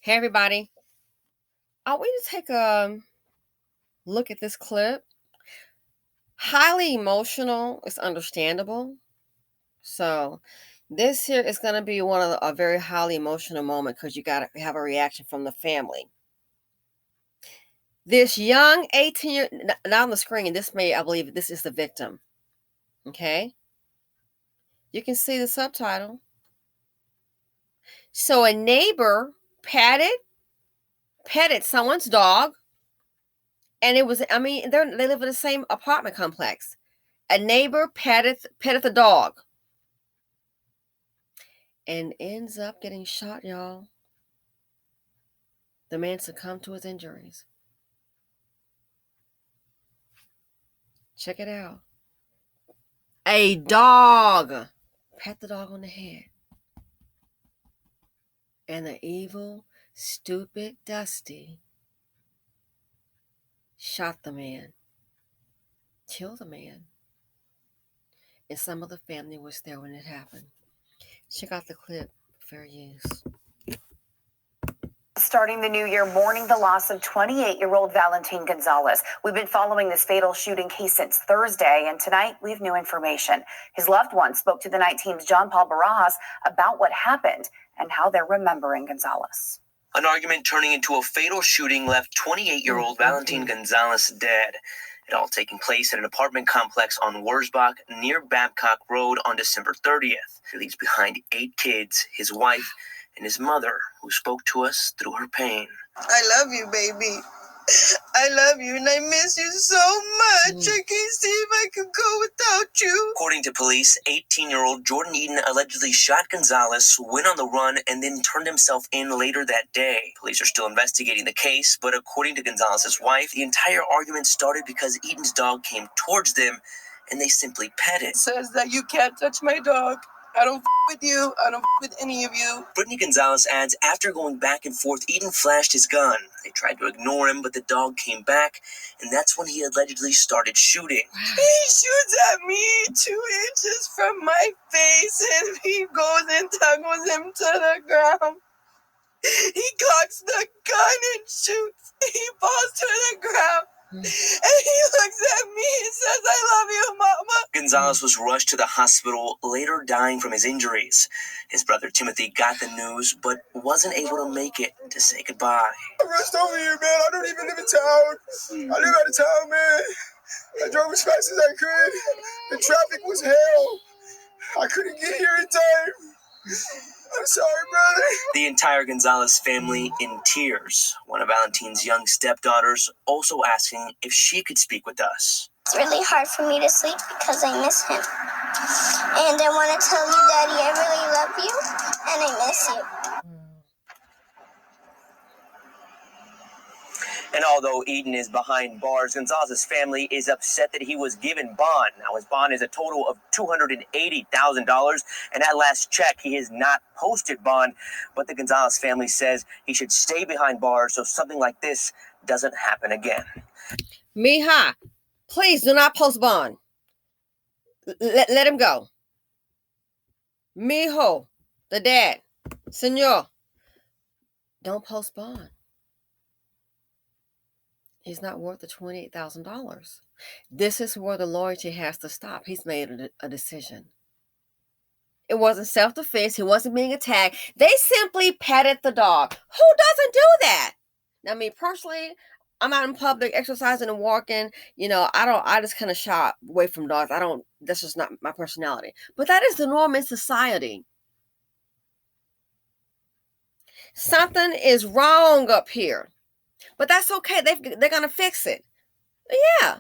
Hey everybody. I want you to take a look at this clip. Highly emotional. It's understandable. So this here is going to be a very highly emotional moment because you got to have a reaction from the family. This young 18-year, not on the screen, I believe this is the victim. Okay. You can see the subtitle. So a neighbor petted someone's dog. And they live in the same apartment complex. A neighbor petted the dog and ends up getting shot, y'all. The man succumbed to his injuries. Check it out. A dog pat the dog on the head. And the evil, stupid Dusty shot the man, killed the man. And some of the family was there when it happened. Check out the clip. Fair use. Starting the new year, mourning the loss of 28-year-old Valentin Gonzalez. We've been following this fatal shooting case since Thursday, and tonight we have new information. His loved ones spoke to the night team's John Paul Barajas about what happened and how they're remembering Gonzalez. An argument turning into a fatal shooting left 28-year-old Valentin Gonzalez dead. It all taking place at an apartment complex on Wurzbach near Babcock Road on December 30th. He leaves behind 8 kids, his wife, and his mother, who spoke to us through her pain. I love you, baby. I love you, and I miss you so much. I can't see if I could go without you. According to police, 18-year-old Jordan Eden allegedly shot Gonzalez, went on the run, and then turned himself in later that day. Police are still investigating the case, but according to Gonzalez's wife, the entire argument started because Eden's dog came towards them, and they simply petted. It says that you can't touch my dog. I don't with you. I don't with any of you. Brittany Gonzalez adds, after going back and forth, Eden flashed his gun. They tried to ignore him, but the dog came back, and that's when he allegedly started shooting. He shoots at me 2 inches from my face, and he goes and tuggles him to the ground. He cocks the gun and shoots. He falls to the ground. And he looks at me and says, I love you, Mama. Gonzalez was rushed to the hospital, later dying from his injuries. His brother Timothy got the news, but wasn't able to make it to say goodbye. I rushed over here, man. I don't even live in town. I live out of town, man. I drove as fast as I could. The traffic was hell. I couldn't get here in time. I'm sorry, brother. The entire Gonzalez family in tears. One of Valentin's young stepdaughters also asking if she could speak with us. It's really hard for me to sleep because I miss him. And I want to tell you, Daddy, I really love you and I miss you. And although Eden is behind bars, Gonzalez's family is upset that he was given bond. Now, his bond is a total of $280,000, and at last check, he has not posted bond. But the Gonzalez family says he should stay behind bars so something like this doesn't happen again. Mija, please do not post bond. Let him go. Mijo, the dad, senor, don't post bond. He's not worth the $28,000. This is where the loyalty has to stop. He's made a decision. It wasn't self-defense. He wasn't being attacked. They simply petted the dog. Who doesn't do that? Now, me personally, I'm out in public exercising and walking. I just kind of shy away from dogs. That's just not my personality. But that is the norm in society. Something is wrong up here. But that's okay. They're going to fix it. Yeah.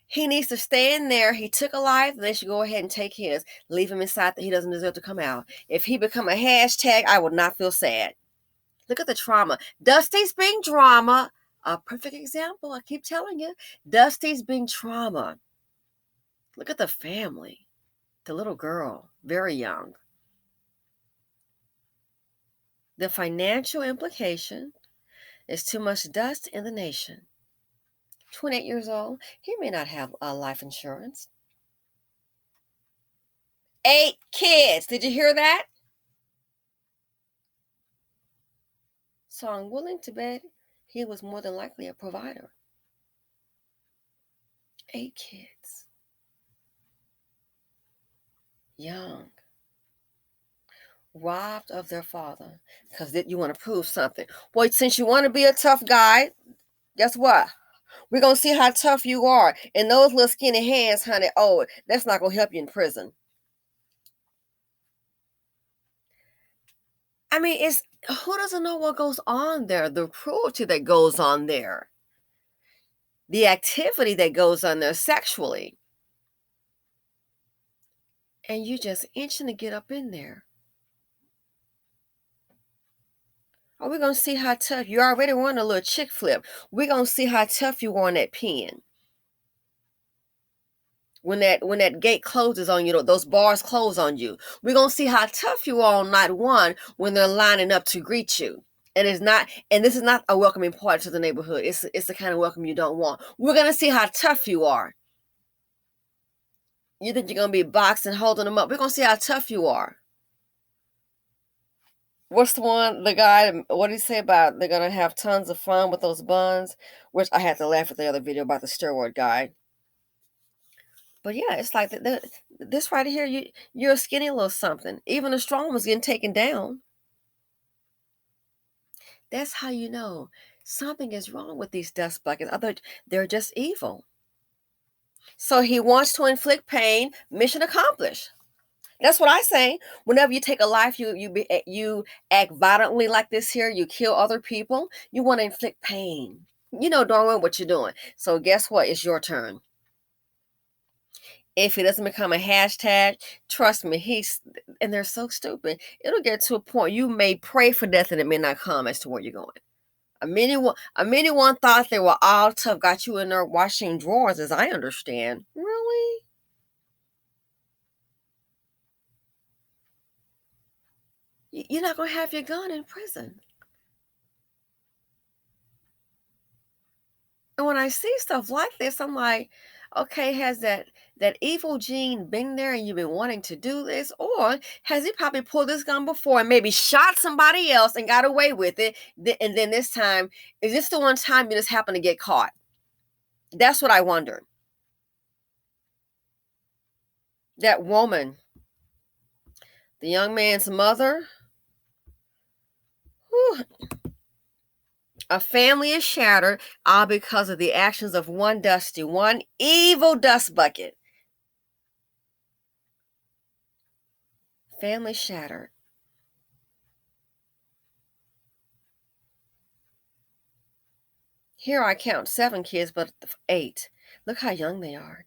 He needs to stay in there. He took a life. They should go ahead and take his. Leave him inside that he doesn't deserve to come out. If he become a hashtag, I would not feel sad. Look at the trauma. Dusty's being drama. A perfect example. I keep telling you. Dusty's being trauma. Look at the family. The little girl. Very young. The financial implication is too much dust in the nation. 28 years old. He may not have life insurance. 8 kids. Did you hear that? So I'm willing to bet he was more than likely a provider. 8 kids. Young. Robbed of their father. Because you want to prove something. Boy, since you want to be a tough guy, guess what? We're going to see how tough you are. And those little skinny hands, honey, oh, that's not going to help you in prison. I mean, it's who doesn't know what goes on there? The cruelty that goes on there. The activity that goes on there sexually. And you just itching to get up in there. Oh, we're going to see how tough you already want a little chick flip. We're going to see how tough you are on that pen. When that gate closes on you, those bars close on you. We're going to see how tough you are on night one when they're lining up to greet you. And this is not a welcoming party to the neighborhood. It's the kind of welcome you don't want. We're going to see how tough you are. You think you're going to be boxing, holding them up. We're going to see how tough you are. What's the one, the guy, what did he say about they're going to have tons of fun with those buns? Which I had to laugh at the other video about the steroid guy. But yeah, it's like this right here, you're a skinny little something. Even the strong one's getting taken down. That's how you know something is wrong with these dust buckets. They're just evil. So he wants to inflict pain. Mission accomplished. That's what I say. Whenever you take a life, you act violently like this here. You kill other people. You want to inflict pain. You know darn well what you're doing. So guess what? It's your turn. If it doesn't become a hashtag, trust me, and they're so stupid. It'll get to a point you may pray for death and it may not come as to where you're going. A many one thought they were all tough, got you in there washing drawers, as I understand. Really? You're not going to have your gun in prison. And when I see stuff like this, I'm like, okay, has that evil gene been there and you've been wanting to do this? Or has he probably pulled this gun before and maybe shot somebody else and got away with it? And then this time, is this the one time you just happen to get caught? That's what I wonder. That woman, the young man's mother, whew, a family is shattered all because of the actions of one evil dust bucket. Family shattered. Here I count 7 kids, but 8. Look how young they are.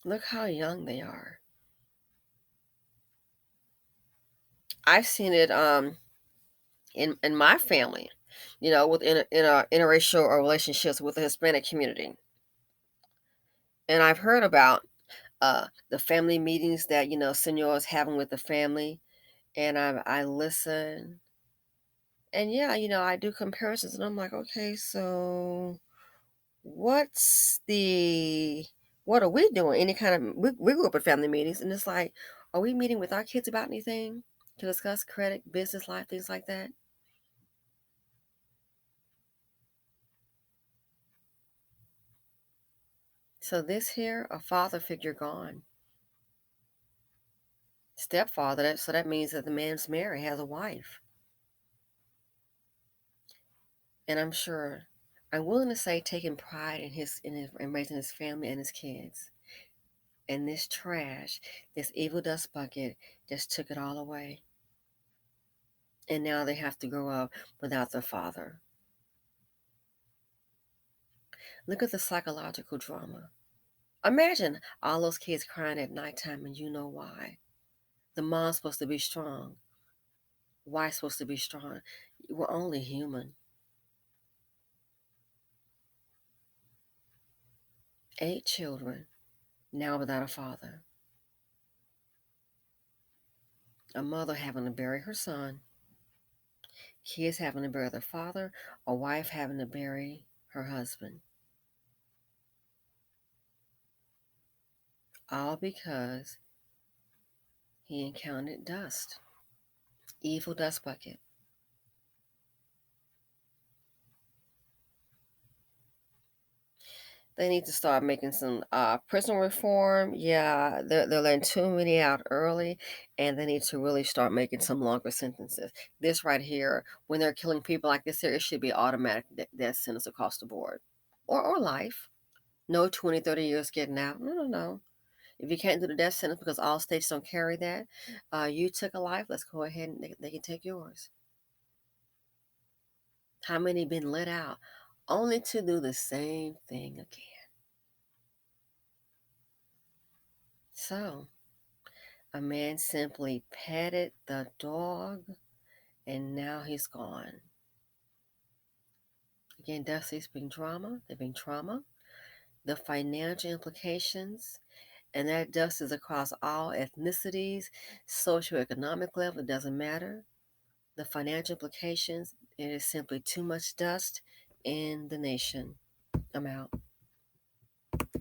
Look how young they are. I've seen it in my family, within interracial relationships with the Hispanic community. And I've heard about the family meetings that senors having with the family, and I listen, and yeah, I do comparisons, and I'm like, okay, so what are we doing? Any kind of we grew up at family meetings, and it's like, are we meeting with our kids about anything to discuss credit, business life, things like that? So this here, a father figure gone. Stepfather, so that means that the man's married, has a wife. And I'm willing to say taking pride in raising his family and his kids. And this trash, this evil dust bucket just took it all away. And now they have to grow up without their father. Look at the psychological drama. Imagine all those kids crying at nighttime and you know why. The mom's supposed to be strong. Wife's supposed to be strong. We're only human. 8 children, now without a father. A mother having to bury her son. Kids having to bury their father. A wife having to bury her husband. All because he encountered dust. Evil dust bucket. They need to start making some prison reform. Yeah, they're letting too many out early, and they need to really start making some longer sentences. This right here, when they're killing people like this here, it should be automatic death sentence across the board. Or life. No 20, 30 years getting out. No. If you can't do the death sentence because all states don't carry that, you took a life, let's go ahead and they can take yours. How many been let out only to do the same thing again? So, a man simply petted the dog and now he's gone. Again, Dusty's been trauma. They've been trauma. The financial implications, and that dust is across all ethnicities, socioeconomic level, it doesn't matter. The financial implications, it is simply too much dust in the nation. I'm out.